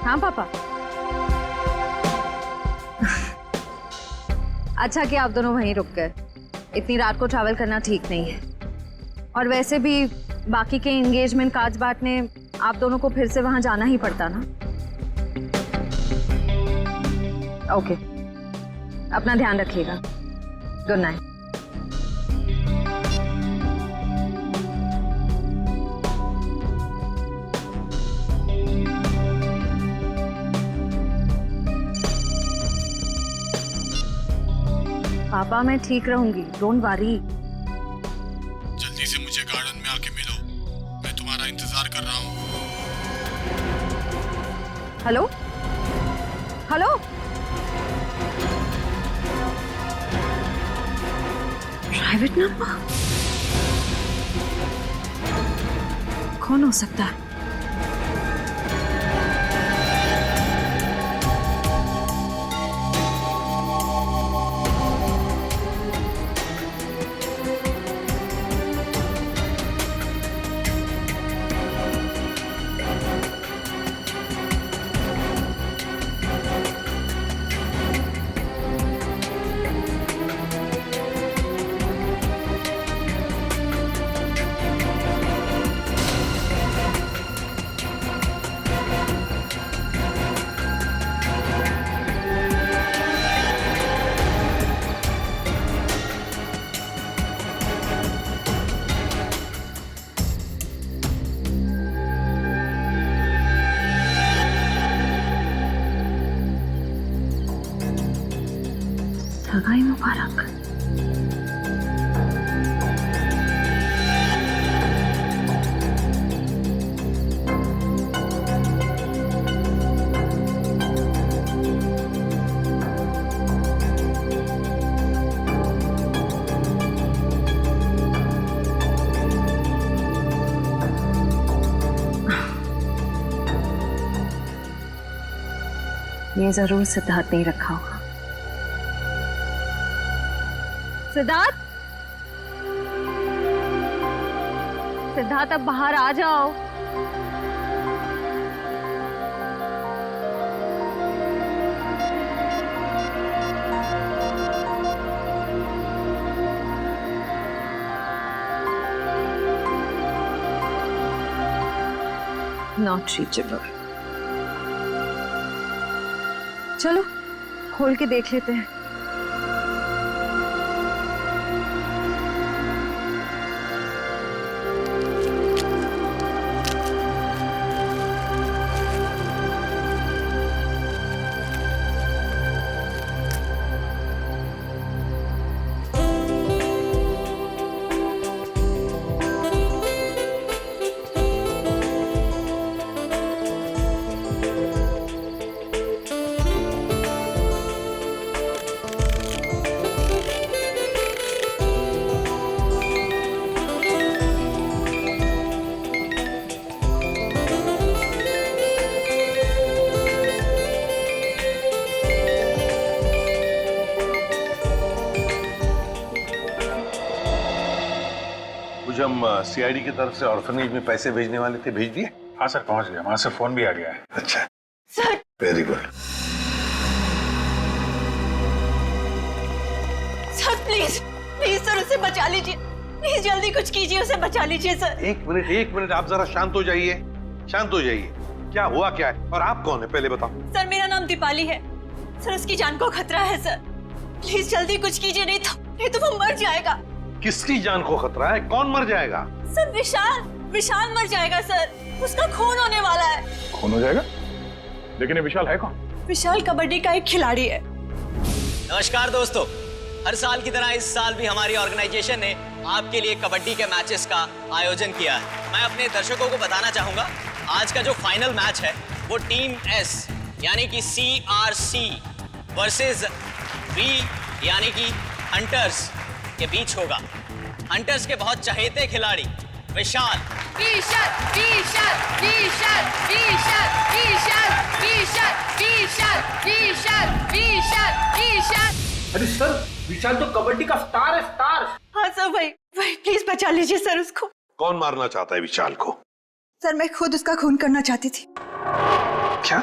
हाँ पापा। अच्छा कि आप दोनों वहीं रुक गए, इतनी रात को ट्रैवल करना ठीक नहीं है। और वैसे भी बाकी के एंगेजमेंट कार्ड्स बांटने आप दोनों को फिर से वहां जाना ही पड़ता ना। ओके, अपना ध्यान रखिएगा। Good night. पापा मैं ठीक रहूंगी, डोंट वरी। जल्दी से मुझे गार्डन में आके मिलो, मैं तुम्हारा इंतजार कर रहा हूँ। Hello hello, private number? कौन हो सकता है? सगाई मुबारक। ये जरूर सिद्धार्थ नहीं रखा होगा। सिद्धार्थ, सिद्धार्थ अब बाहर आ जाओ। Not reachable. चलो खोल के देख लेते हैं। जो हम सीआईडी की तरफ से ऑर्फनेज में पैसे भेजने वाले थे, भेज दिए? हाँ सर, पहुंच गया, वहां से फोन भी आ गया है। अच्छा sir, very good. Sir please please sir उसे बचा लीजिए, प्लीज जल्दी कुछ कीजिए, उसे बचा लीजिए सर। एक मिनट, आप जरा शांत हो जाइए, शांत हो जाइए। क्या हुआ क्या है और आप कौन है पहले बताओ। सर मेरा नाम दीपाली है सर, उसकी जान को खतरा है सर, प्लीज जल्दी कुछ कीजिए, नहीं तो वो मर जाएगा। किसकी जान को खतरा है? कौन मर जाएगा? सर विशाल मर जाएगा सर, उसका खून होने वाला है। खून हो जाएगा? लेकिन ये विशाल है कौन? विशाल कबड्डी का एक खिलाड़ी है। नमस्कार दोस्तों, हर साल की तरह इस साल भी हमारी ऑर्गेनाइजेशन ने आपके लिए कबड्डी के मैचेस का आयोजन किया है। मैं अपने दर्शकों को बताना चाहूंगा, आज का जो फाइनल मैच है वो टीम एस यानी कि CRC वर्सेस B यानी कि हंटर्स के बीच होगा। हंटर्स के बहुत चहेते खिलाड़ी विशाल अरे सर, विशाल तो कबड्डी का स्टार है, स्टार। हाँ सर, भाई प्लीज बचा लीजिए सर उसको। कौन मारना चाहता है विशाल को? सर मैं खुद उसका खून करना चाहती थी। क्या?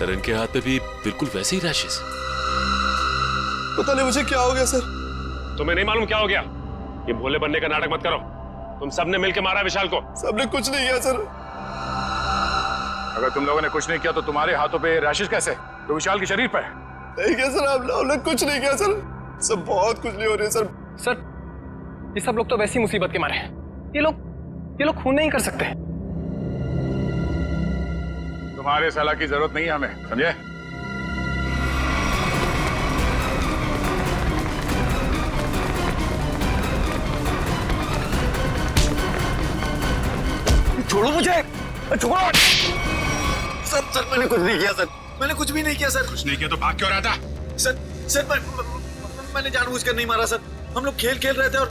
सर इनके हाथ पे भी बिल्कुल वैसे ही रैशेस। पता नहीं मुझे क्या हो गया सर। तुम्हें नहीं मालूम क्या हो गया? ये भोले बनने का नाटक मत करो। तुम सबने मिलकर मारा विशाल को। सबने कुछ नहीं किया सर। अगर तुम लोगों ने कुछ नहीं किया तो तुम्हारे हाथों पे रैशेस कैसे? तो विशाल के शरीर पर। नहीं किया सर, आप लोगों ने कुछ नहीं किया सर। सब बहुत कुछ नहीं हो रही है सर। सर ये सब लोग तो वैसी मुसीबत के मारे हैं। ये लोग खून नहीं कर सकते। तुम्हारे सलाह की जरूरत नहीं है हमें, समझे? छोड़ो मुझे, छोड़ो। सर मैंने कुछ नहीं किया सर। मैंने कुछ भी नहीं किया सर। कुछ नहीं किया तो भाग क्यों रहा था? सर मैंने जानबूझकर नहीं मारा सर। हम लोग खेल रहे थे और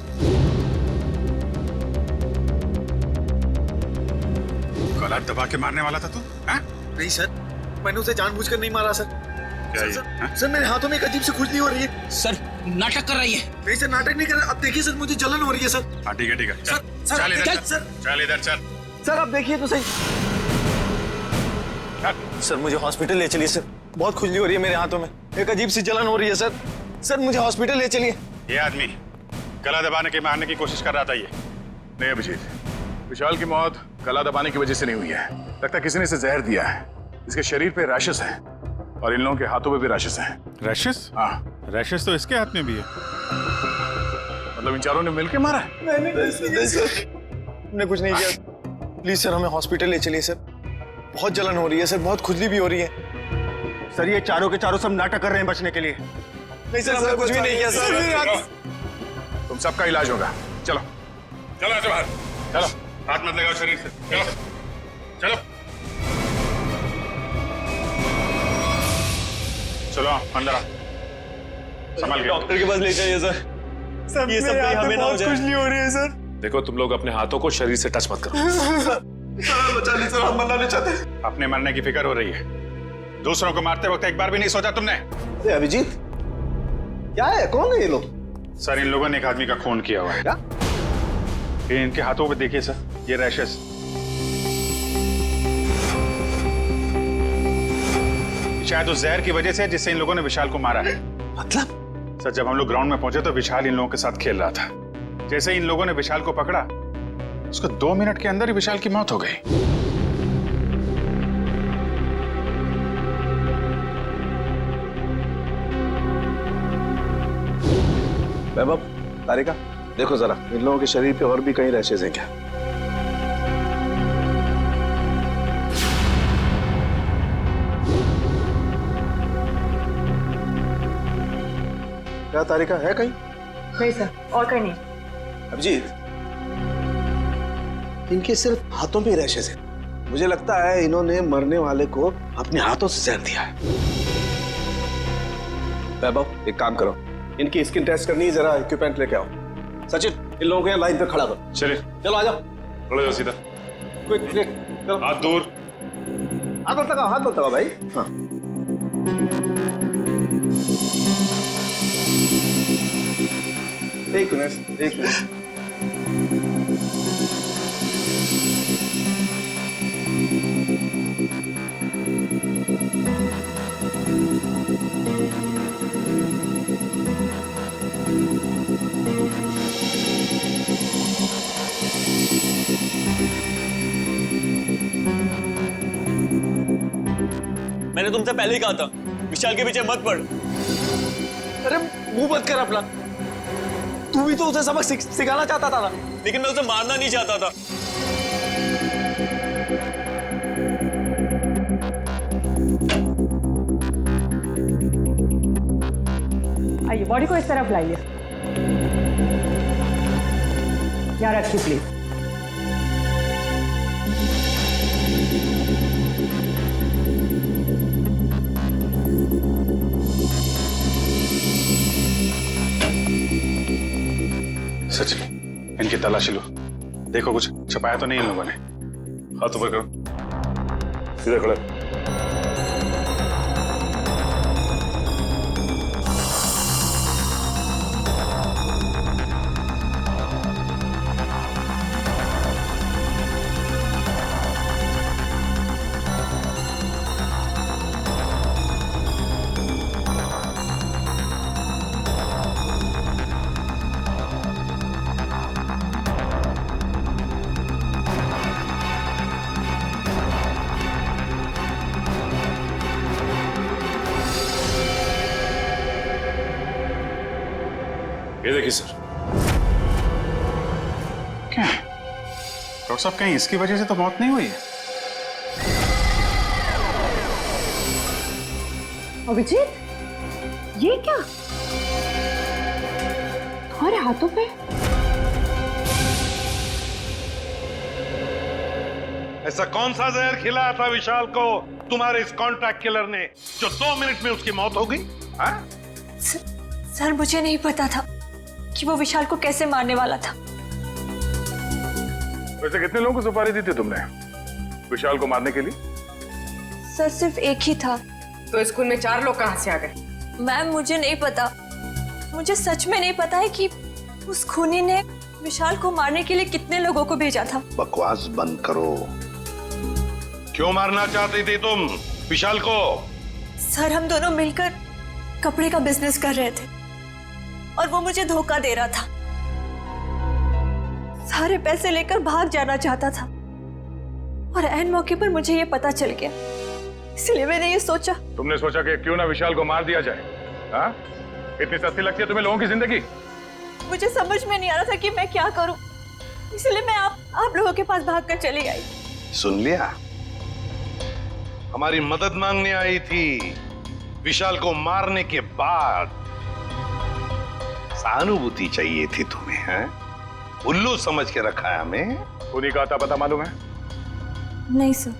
गला दबा के मारने वाला था तू? नहीं सर, मैंने उसे जानबूझकर नहीं मारा सर। सर मेरे हाथों में एक अजीब सी खुजली हो रही है। सर नाटक कर रही है। नहीं सर, नाटक नहीं कर रहा। अब देखिए सर, मुझे जलन हो रही है सर। हाँ ठीक है ठीक है। चल इधर चल। सर आप देखिए तो सही। सर मुझे हॉस्पिटल ले चलिए सर। बहुत खुजली हो रही है मेरे हाथों में। एक अजीब सी जलन हो रही है सर। सर मुझे हॉस्पिटल ले चलिए। ये आदमी गला दबाने के मारने की कोशिश कर रहा था। ये नहीं अभिजीत, विशाल की मौत गला दबाने की वजह से नहीं हुई है। लगता है किसी ने इसे जहर दिया है। इसके शरीर पे रैशेस हैं और इन लोगों के हाथों पे भी रैशेस हैं। रैशेस? हाँ, रैशेस तो इसके हाथ में भी है। मतलब इन चारों ने मिलकर मारा है? नहीं सर, हमने कुछ नहीं किया। प्लीज सर हमें हॉस्पिटल ले चलिए सर। बहुत जलन हो रही है सर, बहुत खुजली भी हो रही है। सर ये चारों के चारों सब नाटक कर रहे हैं बचने के लिए। नहीं सर, हमने कुछ भी नहीं किया सर। तुम सबका इलाज होगा। चलो चलो ऐसे बाहर। चलो, हाथ मत लगाओ शरीर से। चलो चलो चलो अंदर आ। संभाल के। डॉक्टर के पास ले जाइए सर। ये सब कहीं हमें ना हो जाए। खुजली हो रही है सर। देखो तुम लोग अपने हाथों को शरीर से टच मत करो। सर बचा ली सर, हम मरना नहीं चाहते। अपने मरने की फिक्र हो रही है। दूसरों को मारते वक्त एक बार भी नहीं सोचा तुमने? अभिजीत क्या है, कौन है ये लोग? सर इन लोगों ने एक आदमी का खून किया हुआ है। क्या? ये इनके हाथों पे देखिए सर, ये रैशेस। शायद उस जहर की वजह से जिससे इन लोगों ने विशाल को मारा है। मतलब? सर जब हम लोग ग्राउंड में पहुंचे तो विशाल इन लोगों के साथ खेल रहा था। जैसे इन लोगों ने विशाल को पकड़ा, उसको 2 मिनट के अंदर ही विशाल की मौत हो गई। वैभव, तारिका, देखो जरा इन लोगों के शरीर पे और भी कहीं रैशेस हैं क्या? क्या तारिका है कहीं? नहीं सर, और कहीं नहीं। अभिजीत, इनके सिर्फ हाथों पे रैशेस हैं। मुझे लगता है इन्होंने मरने वाले को अपने हाथों से जहर दिया है। वैभव एक काम करो, इनकी स्किन टेस्ट करनी है, जरा इक्विपमेंट लेके आओ। सचिन इन लोगों को यहाँ लाइन पे खड़ा करो। चलिए चलो आ जाओ। थोड़ा जाओ सीधा। क्विक क्विक, चलो हाथ दूर। हाथ मत लगाओ, हाथ मत लगाओ भाई। हाँ एक मिनट, एक मिनट। मैंने तुमसे पहले ही कहा था विशाल के पीछे मत पड़। अरे मुंह मत कर अपना। तू भी तो उसे सबक सिखाना चाहता था ना। लेकिन मैं उसे मारना नहीं चाहता था। आइए, बॉडी को इस तरफ लाइए। यहाँ रखिए प्लीज। सचिन इनकी तलाशी लो, देखो कुछ छपाया तो नहीं इन लोगों ने। हाथ ऊपर करो, सीधा खड़ा। ये देखिए सर। क्या डॉक्टर साहब, कहीं इसकी वजह से तो मौत नहीं हुई है? अभिजीत, ये क्या तुम्हारे हाथों पे? ऐसा कौन सा जहर खिलाया था विशाल को तुम्हारे इस कॉन्ट्रैक्ट किलर ने जो 2 मिनट में उसकी मौत हो गई? सर, मुझे नहीं पता था कि वो विशाल को कैसे मारने वाला था। वैसे कितने लोगों को सुपारी दी थी तुमने विशाल को मारने के लिए? सर, सिर्फ एक ही था। तो स्कूल में 4 लोग कहां से आ गए? मैम, मुझे नहीं पता। मुझे सच में नहीं पता है कि उस खूनी ने विशाल को मारने के लिए कितने लोगों को भेजा था। बकवास बंद करो। क्यों मारना चाहती थी तुम विशाल को? सर, हम दोनों मिलकर कपड़े का बिजनेस कर रहे थे और वो मुझे धोखा दे रहा था। सारे पैसे लेकर भाग जाना चाहता था और ऐन मौके पर मुझे ये पता चल गया, इसलिए मैंने ये सोचा। तुमने सोचा कि क्यों ना विशाल को मार दिया जाए? हाँ? इतनी सस्ती लगती है तुम्हें लोगों की जिंदगी? मुझे समझ में नहीं आ रहा था कि मैं क्या करूं, इसलिए मैं आप लोगों के पास भागकर चली आई। सुन लिया? हमारी मदद मांगने आई थी। विशाल को मारने के बाद सहानुभूति चाहिए थी तुम्हें, हैं? उल्लू समझ के रखा है हमें। उन्हीं का आता पता मालूम है? नहीं सर।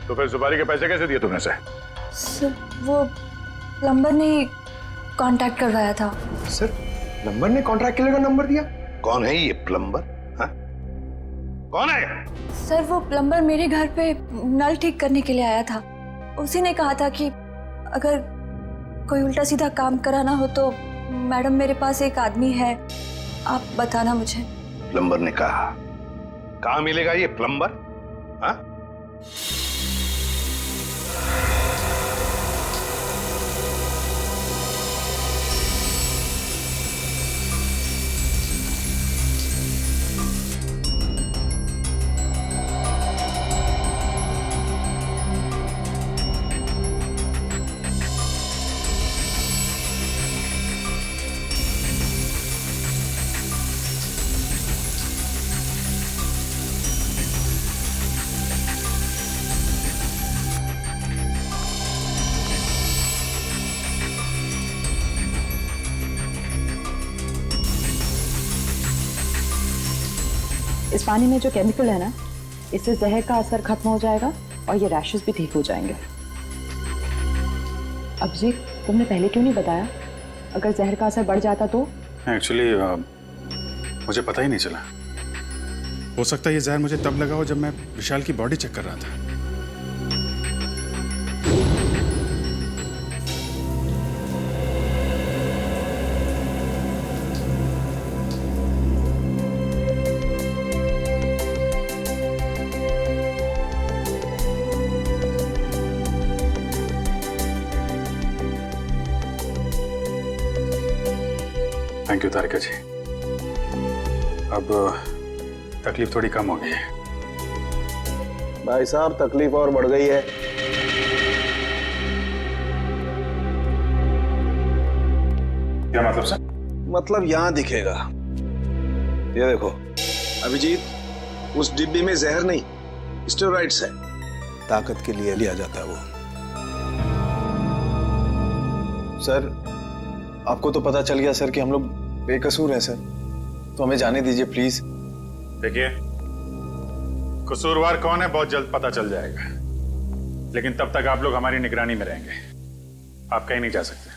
तो फिर सुपारी के पैसे कैसे दिए तुमने? सर, वो प्लम्बर ने कांटेक्ट करवाया था। सर, प्लम्बर ने कॉन्ट्रैक्ट किलर का नंबर दिया? कौन है ये प्लम्बर? हाँ? कौन है? सर, वो प्लम्बर मेरे घर पे नल ठीक करने के लिए आया था। उसी ने कहा था कि अगर कोई उल्टा सीधा काम कराना हो तो मैडम मेरे पास एक आदमी है, आप बताना मुझे। प्लम्बर ने कहा? कहाँ मिलेगा ये प्लम्बर? हाँ? इस पानी में जो केमिकल है ना, इससे जहर का असर खत्म हो जाएगा और ये रैशेस भी ठीक हो जाएंगे। अभिजीत, तुमने पहले क्यों नहीं बताया? अगर जहर का असर बढ़ जाता तो? एक्चुअली मुझे पता ही नहीं चला। हो सकता है ये जहर मुझे तब लगा हो जब मैं विशाल की बॉडी चेक कर रहा था। थैंक यू तारिका जी। अब तकलीफ थोड़ी कम हो गई है। भाई साहब, तकलीफ और बढ़ गई है। क्या मतलब सर? मतलब यहां दिखेगा। ये देखो अभिजीत, उस डिब्बी में जहर नहीं, स्टेरॉइड्स है। ताकत के लिए लिया जाता है वो। सर, आपको तो पता चल गया सर कि हम लोग बेकसूर हैं सर, तो हमें जाने दीजिए प्लीज। देखिए, कसूरवार कौन है बहुत जल्द पता चल जाएगा, लेकिन तब तक आप लोग हमारी निगरानी में रहेंगे। आप कहीं नहीं जा सकते।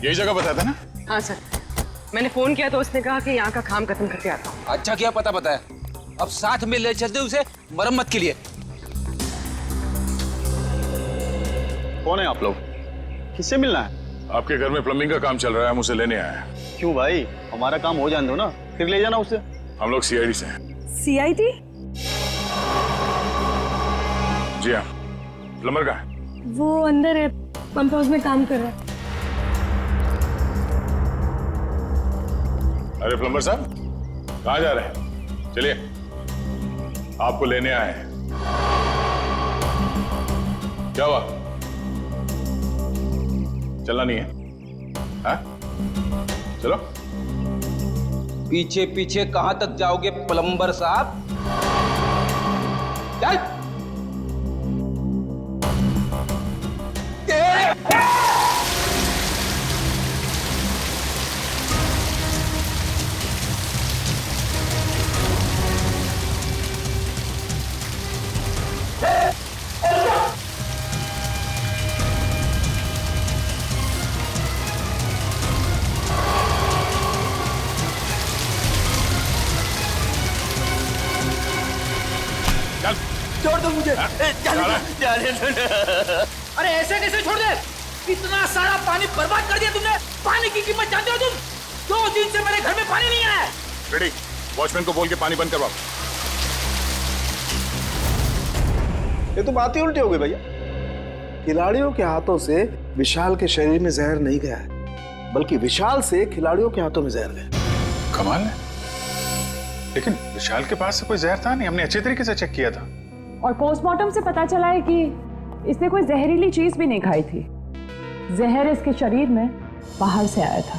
यही जगह बताया था ना? हाँ सर, मैंने फोन किया तो उसने कहा कि यहाँ का काम खत्म करके आता हूँ। अच्छा क्या पता बताया, अब साथ में ले चलते उसे मरम्मत के लिए। कौन है आप लोग? किससे मिलना है? आपके घर में प्लम्बिंग का काम चल रहा है, हम उसे लेने आए हैं। क्यों भाई, हमारा काम हो जाने दो ना, फिर ले जाना उसे। हम लोग सीआईडी से हैं। सीआईडी? जी हाँ। प्लम्बर कहाँ है? वो अंदर है, पंप हाउस में काम कर रहा है। अरे प्लम्बर साहब, कहाँ जा रहे हैं? चलिए, आपको लेने आए हैं। क्या हुआ? चलना नहीं है? हाँ? चलो। पीछे पीछे कहां तक जाओगे प्लम्बर साहब? चल। छोड़ दो मुझे। जाने दो ना। अरे ऐसे कैसे छोड़ दे? इतना सारा पानी बर्बाद कर दिया तुमने। पानी की कीमत जानते हो तुम? 2 दिन से मेरे घर में पानी नहीं आया है। रेडी, वॉचमैन को बोल के पानी बंद करवाओ। ये तो बात ही उल्टी हो गई भैया। खिलाड़ियों के हाथों से विशाल के शरीर में जहर नहीं गया है, बल्कि विशाल से खिलाड़ियों के हाथों में जहर गया। कमाल है। लेकिन विशाल के पास से कोई जहर था नहीं, हमने अच्छे तरीके से चेक किया था। और पोस्टमार्टम से पता चला है कि इसने कोई जहरीली चीज भी नहीं खाई थी। जहर इसके शरीर में बाहर से आया था।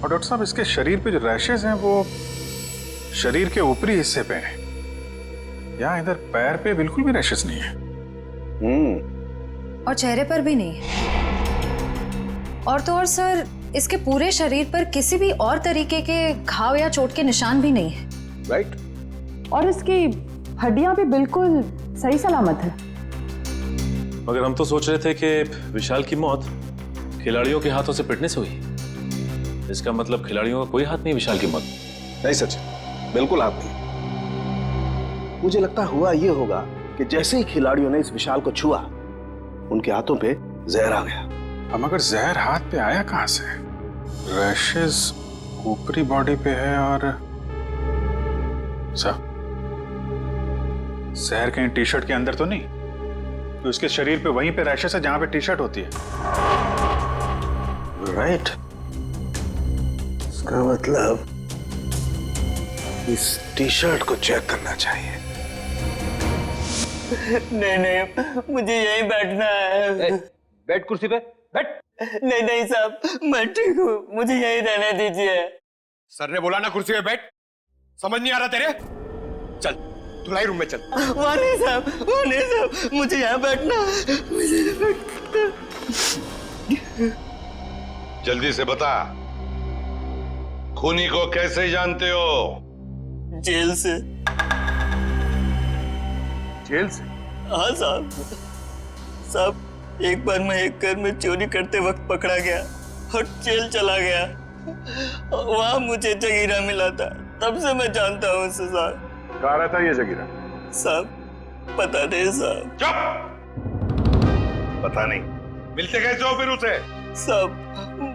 और डॉक्टर साहब, इसके शरीर पे जो रैशेज हैं वो शरीर के ऊपरी हिस्से पे हैं। यहाँ इधर पैर पे बिल्कुल भी रैशेज नहीं है। और चेहरे पर भी नहीं। और तो और सर, इसके पूरे शरीर पर किसी भी और तरीके के घाव या चोट के निशान भी नहीं है। राइट। और इसकी हड्डियां भी बिल्कुल सही सलामत है। मगर हम तो सोच रहे थे कि विशाल की मौत खिलाड़ियों के हाथों से पिटने से हुई। इसका मतलब खिलाड़ियों का कोई हाथ नहीं विशाल की मौत। नहीं सचिन, बिल्कुल हाथ नहीं। मुझे लगता हुआ ये होगा कि जैसे ही खिलाड़ियों ने इस विशाल को छुआ, उनके हाथों पे जहर आ गया। अब मगर जहर हाथ पे आया कहां से? रैशेज ऊपरी बॉडी पे है और जहर कहीं टी शर्ट के अंदर तो नहीं? तो उसके शरीर पे वहीं पे रैशेज है जहां पे टी शर्ट होती है। राइट। इसका मतलब इस टी शर्ट को चेक करना चाहिए। नहीं नहीं, मुझे यहीं बैठना है। बैठ कुर्सी पे, बैठ। नहीं नहीं साहब, मैं ठीक हूँ, मुझे यहीं रहने दीजिए। सर ने बोला ना कुर्सी पे बैठ। समझ नहीं आ रहा तेरे? चल धुलाई रूम में चल। वहाँ नहीं साहब, वहाँ नहीं साहब, मुझे यहाँ बैठना है, मुझे यहाँ बैठना। जल्दी से बता, खूनी को कैसे जानते हो? जेल से। जेल से? हाँ साहब। साहब, एक बार मैं एक घर में चोरी करते वक्त पकड़ा गया और जेल चला गया। वहां मुझे जगीरा मिला था, तब से मैं जानता हूँ उसे साहब। कहाँ रहता है ये जगीरा? साहब पता नहीं साहब। चुप! पता नहीं? मिलते कैसे हो फिर उसे? साहब,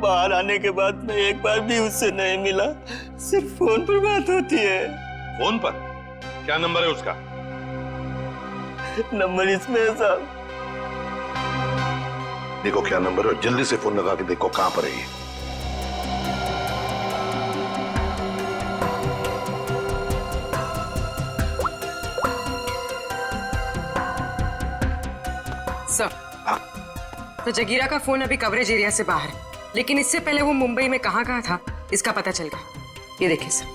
बाहर आने के बाद मैं एक बार भी उससे नहीं मिला, सिर्फ फोन पर बात होती है। फोन पर? क्या नंबर है उसका? नंबर इसमें है साहब। देखो क्या नंबर है, जल्दी से फोन लगा के देखो कहां पर है ये। सर, तो जगीरा का फोन अभी कवरेज एरिया से बाहर है, लेकिन इससे पहले वो मुंबई में कहाँ था इसका पता चल गया। ये देखिए सर।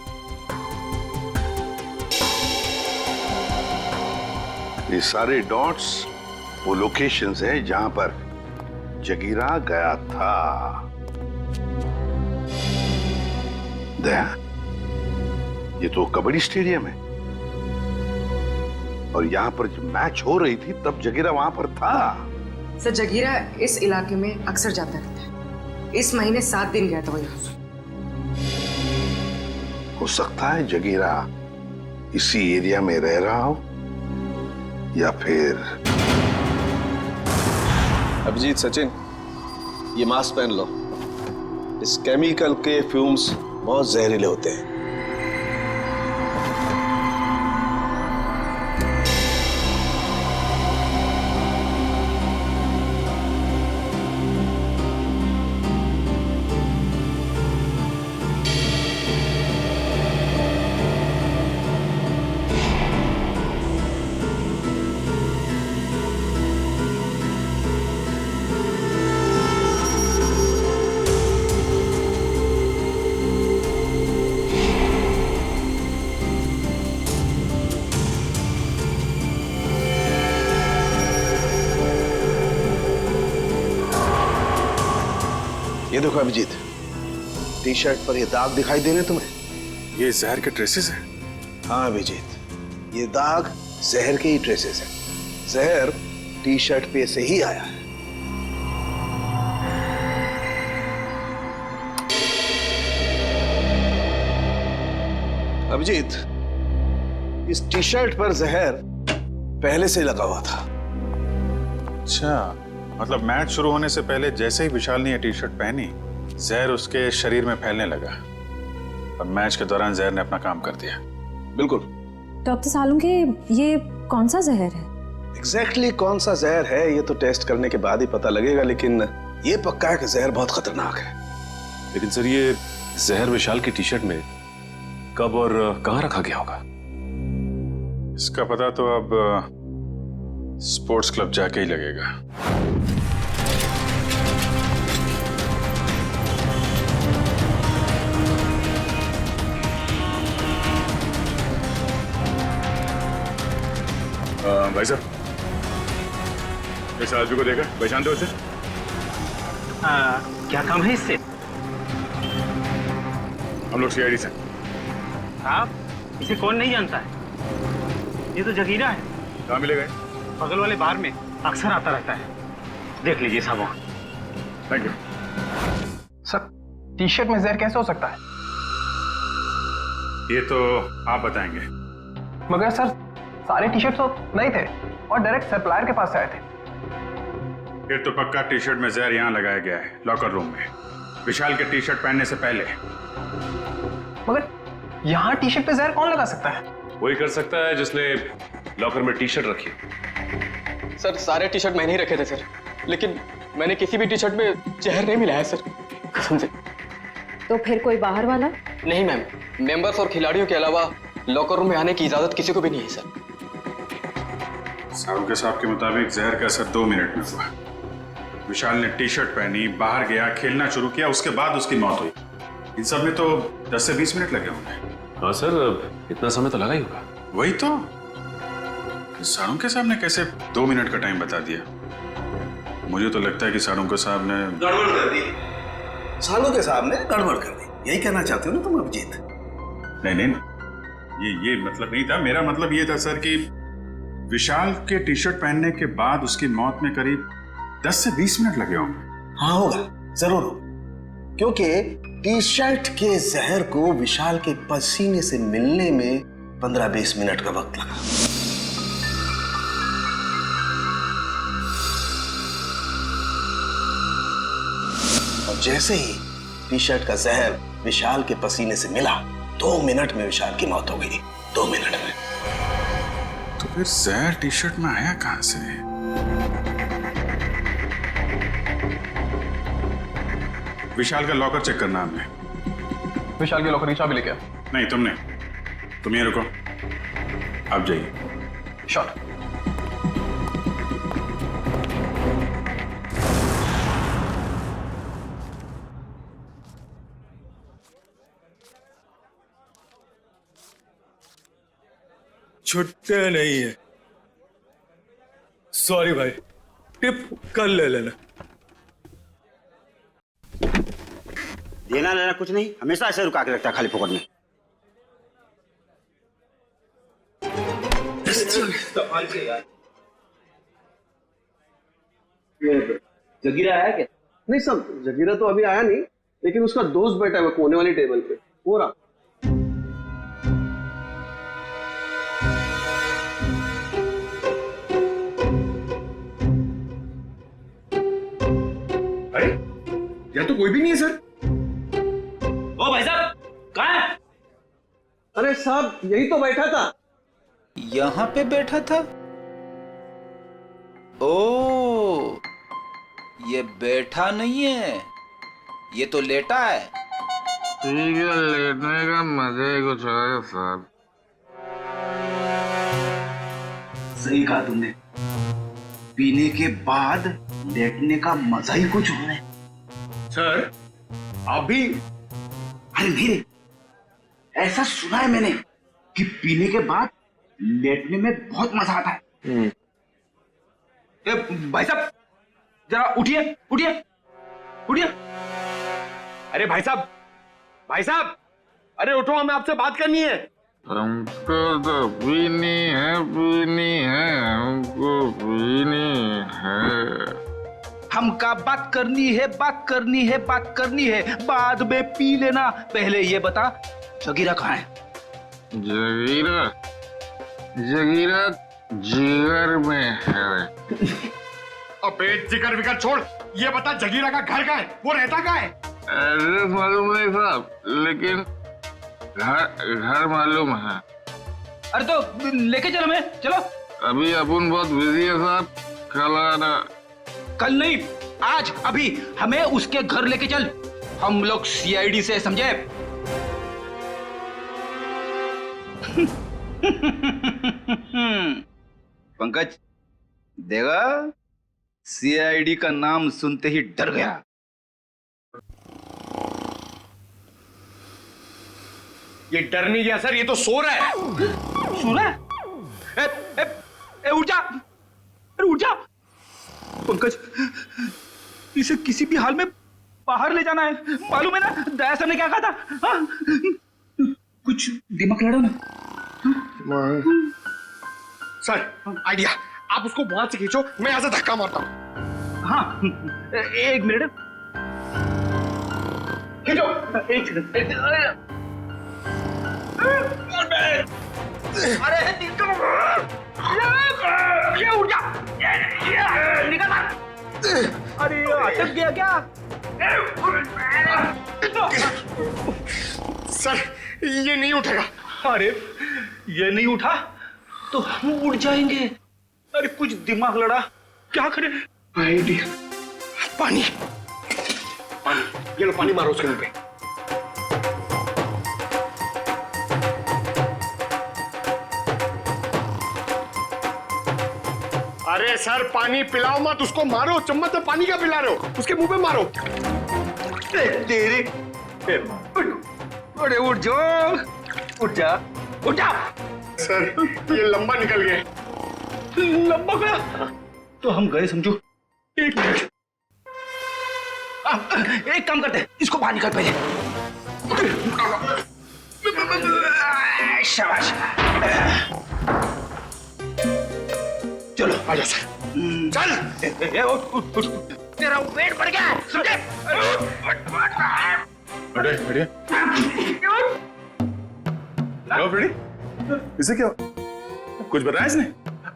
ये सारे डॉट्स वो लोकेशंस हैं जहां पर जगीरा गया था। ये तो कबड्डी स्टेडियम है और यहाँ पर जब मैच हो रही थी तब जगीरा वहां पर था। सर, जगीरा इस इलाके में अक्सर जाता रहता है। इस महीने 7 दिन गया था वो यहाँ। हो सकता है जगीरा इसी एरिया में रह रहा हो या फिर। अभिजीत, सचिन, ये मास्क पहन लो। इस केमिकल के फ्यूम्स बहुत जहरीले होते हैं। ये देखो अभिजीत, टी शर्ट पर ये दाग दिखाई दे रहे तुम्हें? ये जहर के ट्रेसेस हैं? हाँ अभिजीत, ये दाग जहर के ही ट्रेसेस हैं। जहर टी शर्ट पे से ही आया है। अभिजीत, इस टी शर्ट पर जहर पहले से लगा हुआ था। अच्छा, मतलब मैच शुरू होने से पहले जैसे ही विशाल ने ये टी शर्ट पहनी, जहर उसके शरीर में फैलने लगा और मैच के दौरान जहर ने अपना काम कर दिया। बिल्कुल। डॉक्टर सालुंखे, ये कौन सा जहर है? एग्जैक्टली कौन सा जहर है ये तो टेस्ट करने के बाद ही पता लगेगा, लेकिन ये पक्का है कि जहर बहुत खतरनाक है। लेकिन सर, ये जहर विशाल की टी शर्ट में कब और कहां रखा गया होगा? इसका पता तो अब स्पोर्ट्स क्लब जाके ही लगेगा। भाई साहब, इस आदमी को देखा, पहचानते हो उसे? क्या काम है इससे? हम लोग सीआईडी से। आप इसे कौन नहीं जानता है? ये तो जगीरा है। कहाँ मिलेगा? बगल वाले बार में अक्सर आता रहता है, देख लीजिए साहब। Thank you sir. T shirt में जहर कैसे हो सकता है? ये तो आप बताएंगे। मगर सर, सारे टी शर्ट तो नहीं थे और डायरेक्ट सप्लायर के पास से आए थे। फिर तो पक्का टी शर्ट में जहर यहाँ लगाया गया है, लॉकर रूम में, विशाल के टी शर्ट पहनने से पहले। मगर यहाँ टी शर्ट पे जहर कौन लगा सकता है? वही कर सकता है जिसने लॉकर में टी शर्ट रखी। सर, सारे टी शर्ट मैंने ही रखे थे सर, लेकिन मैंने किसी भी टी शर्ट में जहर नहीं मिलाया सर, कसम से। तो फिर कोई बाहर वाला? नहीं मैम, मेंबर्स और खिलाड़ियों के अलावा लॉकर रूम में आने की इजाजत किसी को भी नहीं है सर। साहब के साहब के मुताबिक जहर का असर 2 मिनट में हुआ। विशाल ने टी शर्ट पहनी, बाहर गया, खेलना शुरू किया, उसके बाद उसकी मौत हुई। इन सब में तो 10 से 20 मिनट लगे होंगे। हाँ सर, इतना समय तो लगा ही होगा। वही तो, सालुंखे साहब ने कैसे 2 मिनट का टाइम बता दिया? मुझे तो लगता है कि सालुंखे साहब ने गड़बड़ कर दी। सालुंखे साहब ने गड़बड़ कर दी, यही कहना चाहते हो ना तुम अभिजीत? नहीं, ये मतलब नहीं था। मेरा मतलब ये था सर कि विशाल के टी शर्ट पहनने के बाद उसकी मौत में करीब 10 से 20 मिनट लगे होंगे। हाँ होगा, जरूर होगा, क्योंकि टी शर्ट के जहर को विशाल के पसीने से मिलने में 15-20 मिनट का वक्त लगा। और जैसे ही टी शर्ट का जहर विशाल के पसीने से मिला, 2 मिनट में विशाल की मौत हो गई। 2 मिनट में। तो फिर जहर टी शर्ट में आया कहां से? विशाल का लॉकर चेक करना हमने। विशाल के लॉकर की चाबी लेके आ। नहीं, तुमने। तुम ये रुको, आप जाइए। शॉट। छुट्टे नहीं है। सॉरी भाई, टिप कल ले लेना। देना लेना कुछ नहीं, हमेशा ऐसे रुका के रखता है खाली पकड़ में। जगीरा आया क्या? नहीं सब, जगीरा तो अभी आया नहीं, लेकिन उसका दोस्त बैठा है कोने वाली टेबल पे, वो रहा। अरे यहाँ तो कोई भी नहीं है सर। ओ भाई साहब, कहाँ है? अरे साहब, यही तो बैठा था। यहाँ पे बैठा था? ओ, ये बैठा नहीं है, ये तो लेटा है। ठीक है, लेटने का मजा ही कुछ है साहब। सही कहा तुमने, पीने के बाद लेटने का मजा ही कुछ और है। सर, आप भी? अरे नहीं, ऐसा सुना है मैंने कि पीने के बाद लेटने में बहुत मजा आता है। भाई साहब, जरा उठिए उठिए उठिए। अरे भाई साहब, अरे उठो, हमें आपसे बात करनी है। हमको तो पीनी है, हमको पीनी है। हमका बात करनी है, बाद में पी लेना। पहले ये बता, जगीरा कहाँ है? जगीरा जिगर में है। अबे जिगर विगर छोड़, ये बता जगीरा का घर कहाँ है, वो रहता कहाँ है? एड्रेस मालूम नहीं साहब, लेकिन घर मालूम है। अरे तो लेके चलो, मैं चलो। अभी अपन बहुत बिजी है साहब, कल आना। कल नहीं, आज, अभी हमें उसके घर लेके चल। हम लोग सीआईडी से, समझे? पंकज देगा, सीआईडी का नाम सुनते ही डर गया। ये डर नहीं गया सर, ये तो सो रहा है। सो रहा है? उठ जा, अरे उठ जा। पंकज, इसे किसी भी हाल में बाहर ले जाना है, मालूम है ना दया सर ने क्या कहा था? हाँ? कुछ दिमाग लड़ो ना। सर आइडिया, आप उसको वहां से खींचो, मैं यहां से धक्का मारता हूं। हाँ, एक मिनट, खींचो। एक सेकंड। अरे ये उठ जा, निकल। अरे अटक गया क्या? सर ये नहीं उठेगा। अरे ये नहीं उठा तो हम उड़ जाएंगे। अरे कुछ दिमाग लड़ा, क्या करें? आइडिया, पानी, ये लो पानी मारो उसके मुंह पे। अरे सर पानी पिलाओ मत उसको, मारो, चम्मच से पानी क्या पिला रहे हो, उसके मुंह पे मारो। तेरे अरे उठ जाओ, उठ जा, उठ जा। सर ये लंबा निकल गया। लंबा गया तो हम गए समझो। एक मिनट, एक काम करते हैं, इसको बाहर निकाल पहले। शाबाश, चलो आजा सर, चल। तेरा वेट बढ़ गया, समझे? इसे क्या कुछ बताया इसने?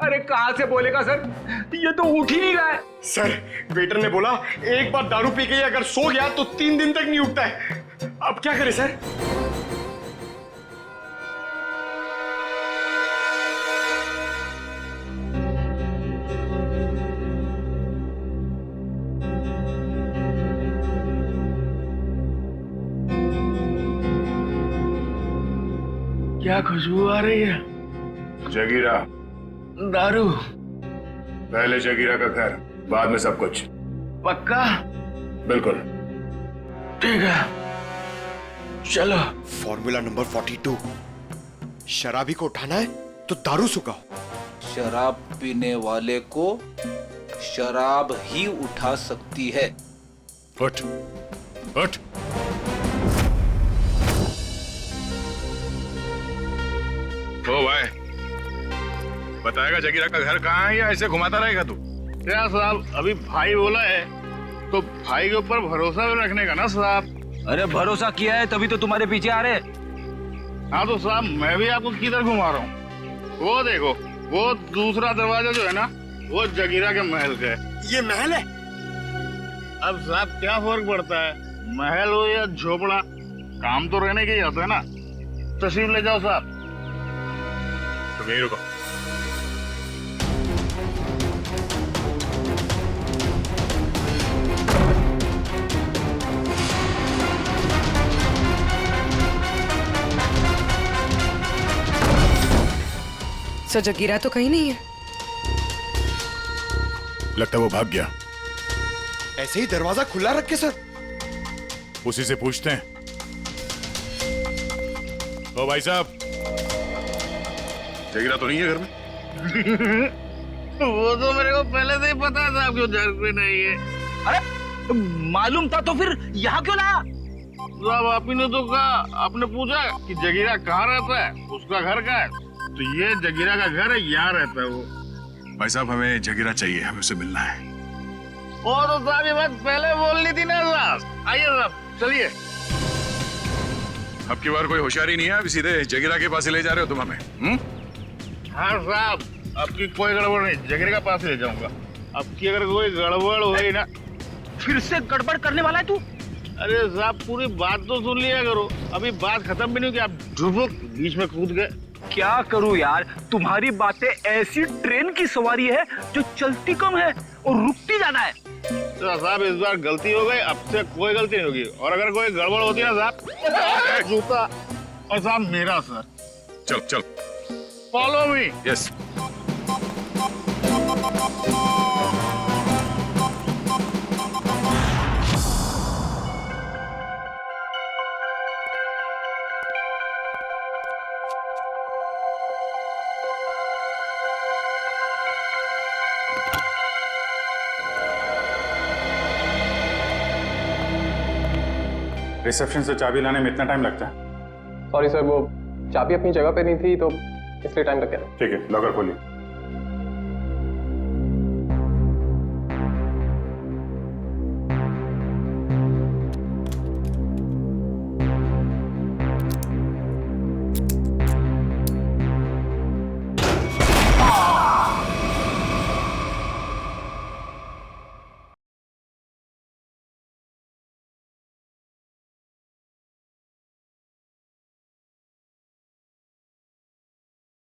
अरे कहाँ से बोलेगा सर, ये तो उठ ही नहीं रहा है। सर वेटर ने बोला एक बार दारू पी के अगर सो गया तो 3 दिन तक नहीं उठता है। अब क्या करें सर? क्या खुशबू आ रही है? जगीरा, दारू। पहले जगीरा का घर, बाद में सब कुछ। पक्का? बिल्कुल। ठीक है, चलो। फॉर्मूला नंबर 42, शराबी को उठाना है तो दारू सुखाओ। शराब पीने वाले को शराब ही उठा सकती है। उठ, उठ। ओ भाई, बताएगा जगीरा का घर कहाँ है या ऐसे घुमाता रहेगा तू? क्या साहब, अभी भाई बोला है तो भाई के ऊपर भरोसा भी रखने का ना साहब। अरे भरोसा किया है तभी तो तुम्हारे पीछे आ रहे। हाँ तो साहब मैं भी आपको किधर घुमा रहा हूँ? वो देखो, वो दूसरा दरवाजा जो है ना, वो जगीरा के महल का है। ये महल है? अब साहब क्या फर्क पड़ता है, महल हो या झोपड़ा, काम तो रहने के ही होता है ना। तशरीफ ले जाओ साहब। तो यहीं रुको। सर जगीरा तो कहीं नहीं है। लगता है वो भाग गया। ऐसे ही दरवाजा खुला रख के सर? उसी से पूछते हैं। ओ भाई साहब, जगीरा तो नहीं है घर में? वो तो मेरे को पहले से ही पता था आपको घर पे नहीं है। अरे मालूम था तो फिर यहाँ क्यों लाया? साहब आप ही ने तो कहा, आपने पूछा कि जगीरा कहाँ रहता है, उसका घर कहाँ है, तो ये जगीरा का घर है, यहाँ रहता है वो। भाई साहब हमें जगीरा चाहिए, हमें उससे मिलना है। ओ तो साहब ये बात पहले बोलनी थी ना साहब। आइए साहब चलिए। अब की बार कोई होशियारी नहीं है, अभी सीधे जगीरा के पास ही ले जा रहे हो तुम हमें? हाँ साहब आपकी कोई गड़बड़ नहीं, जगीरा के पास ले जाऊंगा। अब की अगर कोई गड़बड़ हुई ना, फिर से गड़बड़ करने वाला है तू? अरे साहब पूरी बात तो सुन लिया करो, अभी बात खत्म भी नहीं हुई कि आप ढुबुक बीच में कूद गए। क्या करूं यार, तुम्हारी बातें ऐसी ट्रेन की सवारी है जो चलती कम है और रुकती ज्यादा है। तो साहब इस बार गलती हो गई, अब से कोई गलती नहीं होगी, और अगर कोई गड़बड़ होती है ना साहब, जूता और साहब मेरा सर। चल चल फॉलो मी। यस। रिसेप्शन से चाबी लाने में इतना टाइम लगता है? सॉरी सर, वो चाबी अपनी जगह पे नहीं थी तो इसलिए टाइम लग गया। ठीक है, लॉकर खोलिए।